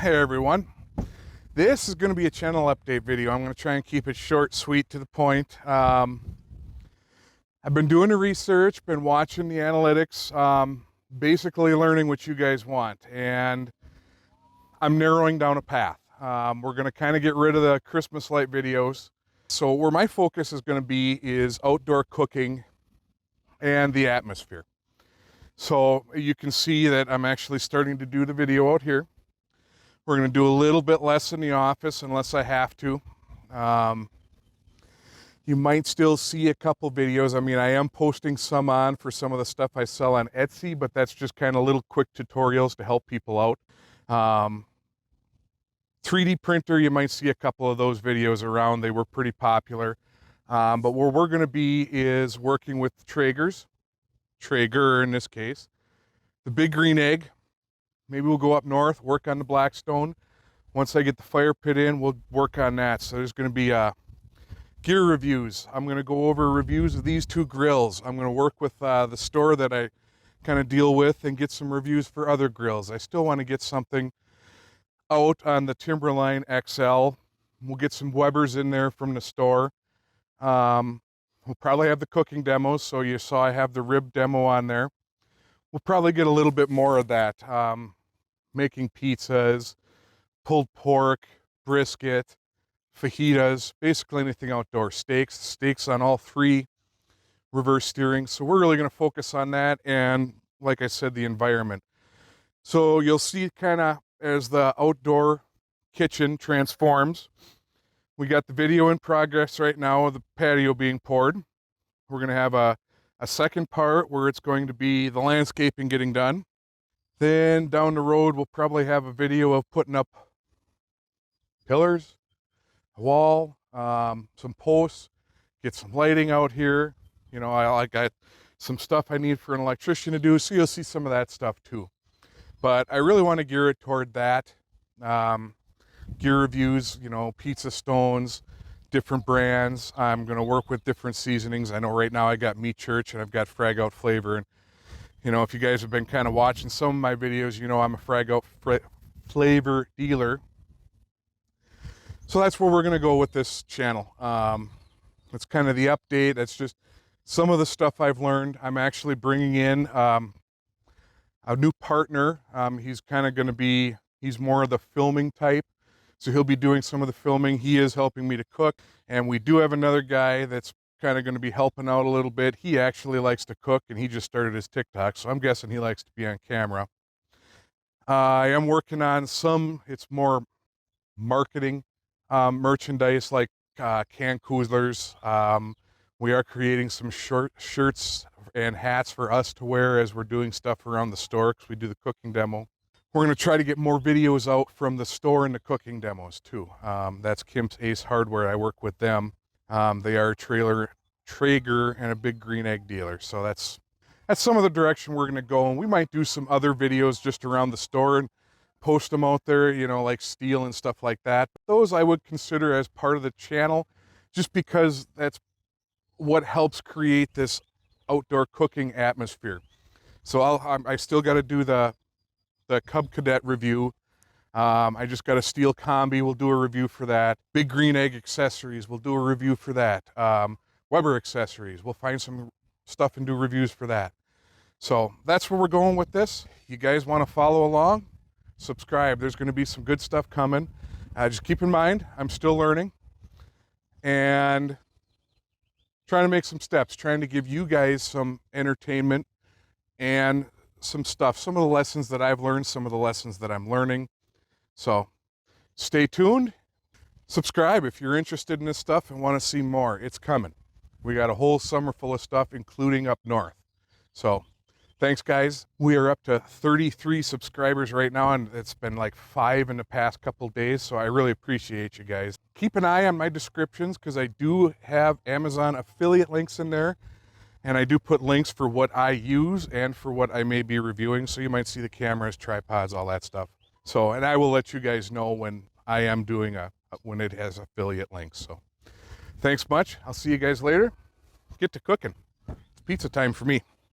Hey everyone, this is going to be a channel update video. I'm going to try and keep it short, sweet, to the point. I've been doing the research, been watching the analytics, basically learning what you guys want, and I'm narrowing down a path. We're going to kind of get rid of the Christmas light videos. So where my focus is going to be is outdoor cooking and the atmosphere. So you can see that I'm actually starting to do the video out here. We're going to do a little bit less in the office unless I have to. You might still see a couple videos. I mean, I am posting some on for some of the stuff I sell on Etsy, but that's just kind of little quick tutorials to help people out. 3D printer, you might see a couple of those videos around. They were pretty popular. But where we're going to be is working with Traeger in this case, the big green egg. Maybe we'll go up north, work on the Blackstone. Once I get the fire pit in, we'll work on that. So there's going to be gear reviews. I'm going to go over reviews of these two grills. I'm going to work with the store that I kind of deal with and get some reviews for other grills. I still want to get something out on the Timberline XL. We'll get some Webers in there from the store. We'll probably have the cooking demos. So you saw I have the rib demo on there. We'll probably get a little bit more of that. Making pizzas, pulled pork, brisket, fajitas, basically anything outdoor. Steaks on all three, reverse steering. So we're really going to focus on that, and like I said, the environment. So you'll see kind of as the outdoor kitchen transforms. We got the video in progress right now of the patio being poured. We're going to have a second part where it's going to be the landscaping getting done. Then down the road, we'll probably have a video of putting up pillars, a wall, some posts, get some lighting out here. You know, I got some stuff I need for an electrician to do, so you'll see some of that stuff too. But I really want to gear it toward that. Gear reviews, you know, pizza stones, different brands. I'm going to work with different seasonings. I know right now I got Meat Church and I've got Fragout flavor. And, you know, if you guys have been kind of watching some of my videos, you know I'm a Fragout flavor dealer. So that's where we're going to go with this channel. That's kind of the update. That's just some of the stuff I've learned. I'm actually bringing in a new partner. He's kind of going to be, he's more of the filming type. So he'll be doing some of the filming. He is helping me to cook. And we do have another guy that's kind of going to be helping out a little bit. He actually likes to cook, and he just started his TikTok. So I'm guessing he likes to be on camera. I am working on some, it's more marketing merchandise like can coolers. We are creating some shirts and hats for us to wear as we're doing stuff around the store because we do the cooking demo. We're going to try to get more videos out from the store and the cooking demos too. That's Kim's Ace Hardware. I work with them. They are a Traeger and a big green egg dealer. So that's some of the direction we're going to go. And we might do some other videos just around the store and post them out there, you know, like steel and stuff like that. But those I would consider as part of the channel just because that's what helps create this outdoor cooking atmosphere. So I still got to do the Cub Cadet review. I just got a steel combi. We'll do a review for that. Big green egg accessories. We'll do a review for that. Weber accessories. We'll find some stuff and do reviews for that. So that's where we're going with this. You guys want to follow along? Subscribe. There's going to be some good stuff coming. Just keep in mind, I'm still learning and trying to make some steps, trying to give you guys some entertainment and some stuff, some of the lessons that I've learned, some of the lessons that I'm learning. So stay tuned. Subscribe if you're interested in this stuff and want to see more. It's coming. We got a whole summer full of stuff, including up north. So thanks, guys. We are up to 33 subscribers right now, and it's been like 5 in the past couple days. So I really appreciate you guys. Keep an eye on my descriptions because I do have Amazon affiliate links in there. And I do put links for what I use and for what I may be reviewing. So you might see the cameras, tripods, all that stuff. So, and I will let you guys know when I am doing when it has affiliate links. So thanks much. I'll see you guys later. Get to cooking. It's pizza time for me.